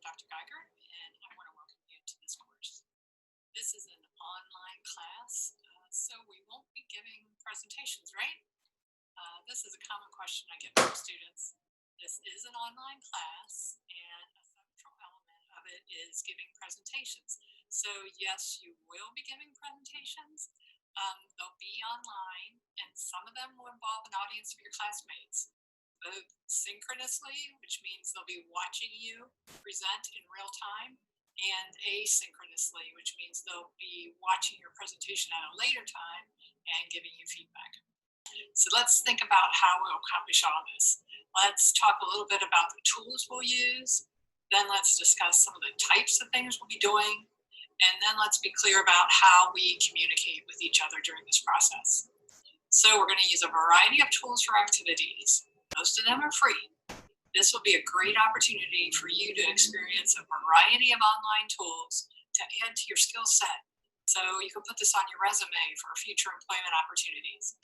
Dr. Geiger, and I want to welcome you to this course. This is an online class, so we won't be giving presentations, right? This is a common question I get from students. This is an online class, and a central element of it is giving presentations. So yes, you will be giving presentations. They'll be online, and some of them will involve an audience of your classmates, both synchronously, which means they'll be watching you present in real time, and asynchronously, which means they'll be watching your presentation at a later time and giving you feedback. So let's think about how we'll accomplish all this. Let's talk a little bit about the tools we'll use. Then let's discuss some of the types of things we'll be doing. And then let's be clear about how we communicate with each other during this process. So we're going to use a variety of tools for activities. Most of them are free. This will be a great opportunity for you to experience a variety of online tools to add to your skill set. So you can put this on your resume for future employment opportunities.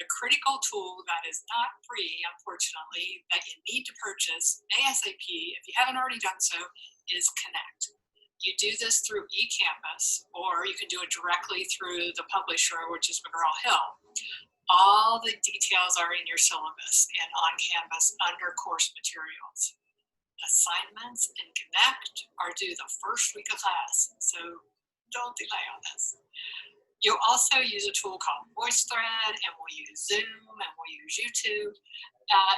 The critical tool that is not free, unfortunately, that you need to purchase ASAP, if you haven't already done so, is Connect. You do this through eCampus, or you can do it directly through the publisher, which is McGraw-Hill. All the details are in your syllabus and on Canvas under course materials. Assignments in Connect are due the first week of class, so don't delay on this. You'll also use a tool called VoiceThread, and we'll use Zoom, and we'll use YouTube.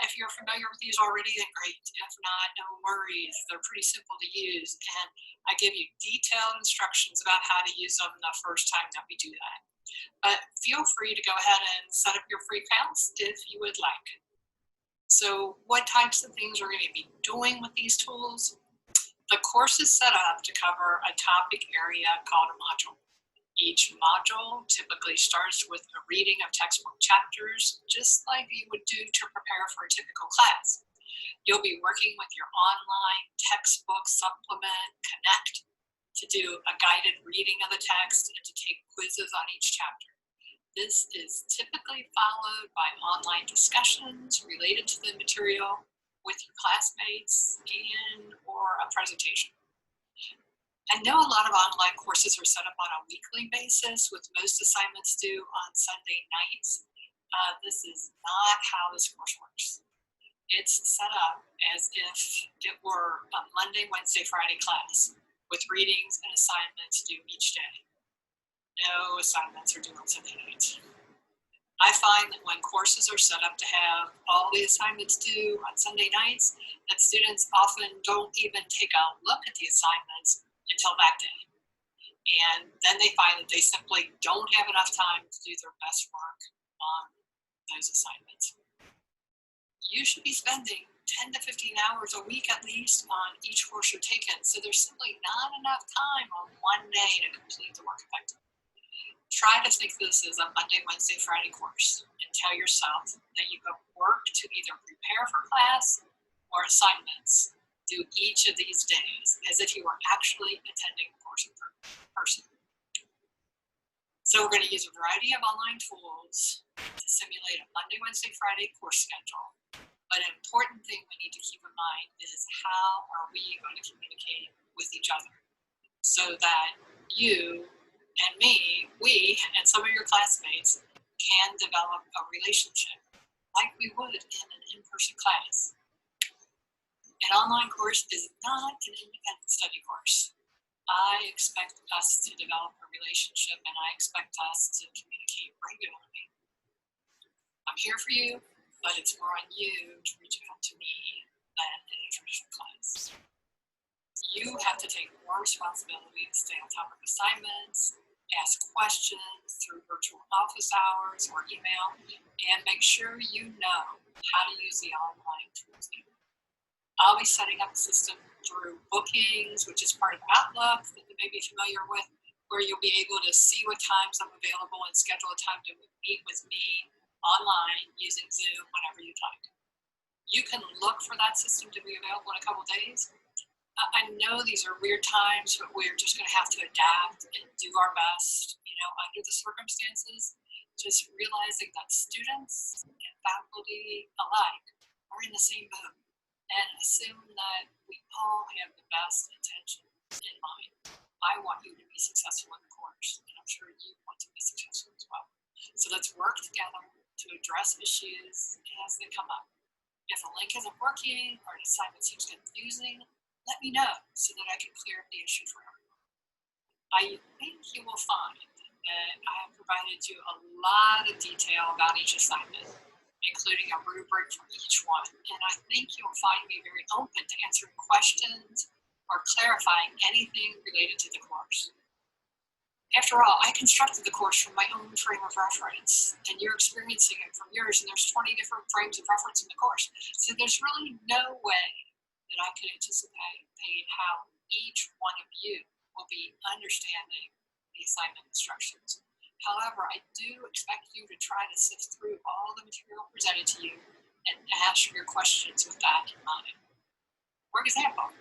If you're familiar with these already, then great. If not, no worries. They're pretty simple to use, and I give you detailed instructions about how to use them the first time that we do that. But feel free to go ahead and set up your free accounts if you would like. So what types of things we're going to be doing with these tools? The course is set up to cover a topic area called a module. Each module typically starts with a reading of textbook chapters, just like you would do to prepare for a typical class. You'll be working with your online textbook supplement, Connect, to do a guided reading of the text and to take quizzes on each chapter. This is typically followed by online discussions related to the material with your classmates and or a presentation. I know a lot of online courses are set up on a weekly basis, with most assignments due on Sunday nights. This is not how this course works. It's set up as if it were a Monday, Wednesday, Friday class with readings and assignments due each day. No assignments are due on Sunday nights. I find that when courses are set up to have all the assignments due on Sunday nights, that students often don't even take a look at the assignments until that day. And then they find that they simply don't have enough time to do their best work on those assignments. You should be spending 10 to 15 hours a week at least on each course you're taking, so there's simply not enough time on one day to complete the work effectively. Try to think of this as a Monday, Wednesday, Friday course, and tell yourself that you have work to either prepare for class or assignments through each of these days as if you were actually attending the course in person. So we're going to use a variety of online tools to simulate a Monday, Wednesday, Friday course schedule. But an important thing we need to keep in mind is how are we going to communicate with each other so that you and me, we and some of your classmates can develop a relationship like we would in an in-person class. An online course is not an independent study course. I expect us to develop a relationship, and I expect us to communicate regularly. I'm here for you, but it's more on you to reach out to me than in a traditional class. You have to take more responsibility to stay on top of assignments, ask questions through virtual office hours or email, and make sure you know how to use the online tools. I'll be setting up a system through Bookings, which is part of Outlook that you may be familiar with, where you'll be able to see what times I'm available and schedule a time to meet with me online using Zoom whenever you'd like. You can look for that system to be available in a couple days. I know these are weird times, but we're just going to have to adapt and do our best, under the circumstances. Just realizing that students and faculty alike are in the same boat. and assume that we all have the best intentions in mind. I want you to be successful in the course, and I'm sure you want to be successful as well. So let's work together to address issues as they come up. If a link isn't working or an assignment seems confusing, let me know so that I can clear up the issue for everyone. I think you will find that I have provided you a lot of detail about each assignment, including a rubric for each one. And I think you'll find me very open to answering questions or clarifying anything related to the course. After all, I constructed the course from my own frame of reference, and you're experiencing it from yours, and there's 20 different frames of reference in the course. So there's really no way that I could anticipate how each one of you will be understanding the assignment instructions. However, I do expect you to try to sift through all the material presented to you and ask your questions with that in mind. For example,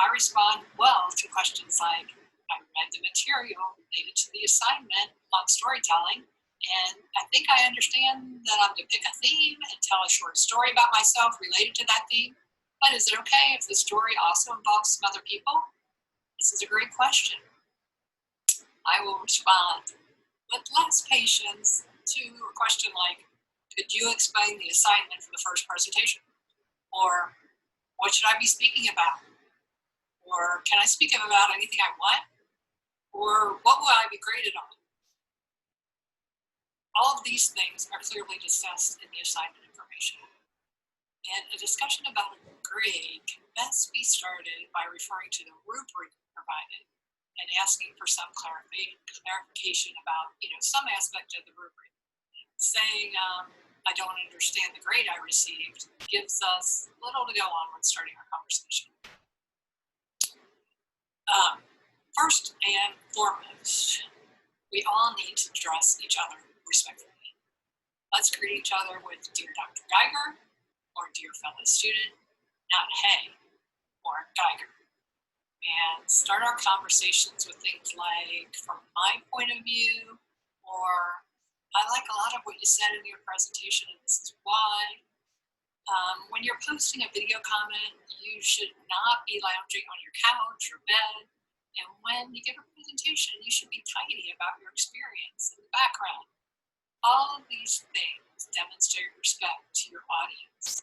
I respond well to questions like, I read the material related to the assignment on storytelling, and I think I understand that I'm to pick a theme and tell a short story about myself related to that theme. But is it okay if the story also involves some other people? This is a great question. I will respond with less patience to a question like, could you explain the assignment for the first presentation? Or what should I be speaking about? Or can I speak about anything I want? Or what will I be graded on? All of these things are clearly discussed in the assignment information. And a discussion about a grade can best be started by referring to the rubric provided and asking for some clarification about, some aspect of the rubric. Saying, I don't understand the grade I received gives us little to go on when starting our conversation. First and foremost, we all need to address each other respectfully. Let's greet each other with Dear Dr. Geiger or Dear fellow student, not Hey or Geiger. And start our conversations with things like, from my point of view, or I like a lot of what you said in your presentation and this is why. When you're posting a video comment, you should not be lounging on your couch or bed. And when you give a presentation, you should be tidy about your experience and the background. All of these things demonstrate respect to your audience.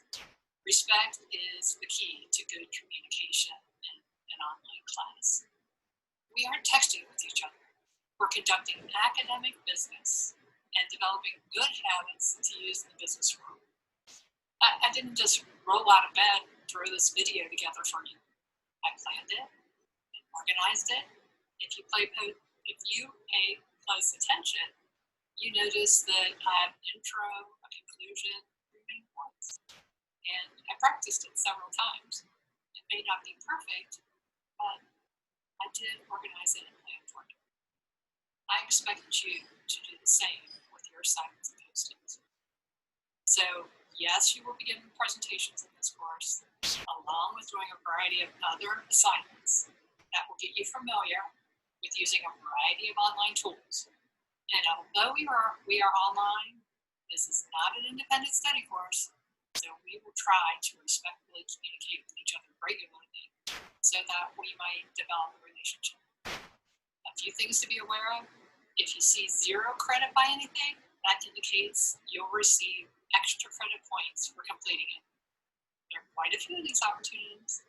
Respect is the key to good communication in an online class. We aren't texting with each other. We're conducting academic business and developing good habits to use in the business world. I didn't just roll out of bed and throw this video together for you. I planned it and organized it. If you pay close attention, you notice that I have an intro, a conclusion, 3 main points. And I practiced it several times. It may not be perfect, but I did organize it and plan for it. I expect you to do the same with your assignments and postings. So, yes, you will be given presentations in this course, along with doing a variety of other assignments that will get you familiar with using a variety of online tools. And although we are online, this is not an independent study course, so we will try to respectfully communicate with each other regularly so that we might develop a relationship. A few things to be aware of. If you see 0 credit by anything, that indicates you'll receive extra credit points for completing it. There are quite a few of these opportunities.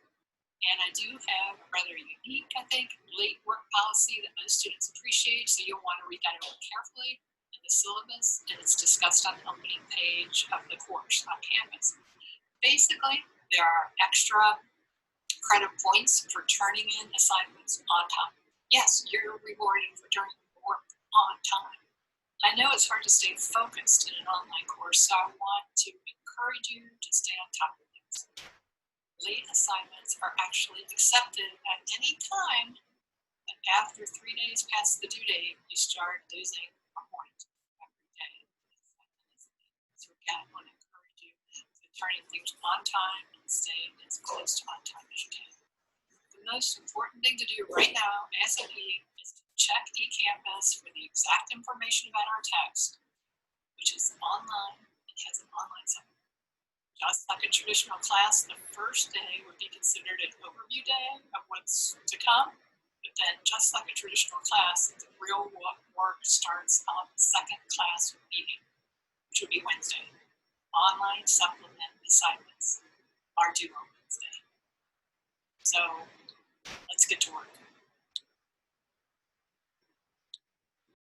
And I do have a rather unique, I think, late work policy that most students appreciate, so you'll want to read that over carefully in the syllabus, and it's discussed on the opening page of the course on Canvas. Basically, there are extra credit points for turning in assignments on time. Yes, you're rewarded for doing your work on time. I know it's hard to stay focused in an online course, so I want to encourage you to stay on top of things. Late assignments are actually accepted at any time, and after 3 days past the due date, you start losing a point every day. So again, I want to encourage you to turn in things on time and stay as close to on time as you can. The most important thing to do right now, ASAP, is to check eCampus for the exact information about our text, which is online and has an online summary. Just like a traditional class, the first day would be considered an overview day of what's to come. But then, just like a traditional class, the real work starts on the second class meeting, which would be Wednesday. Online supplement assignments are due on Wednesday. So let's get to work.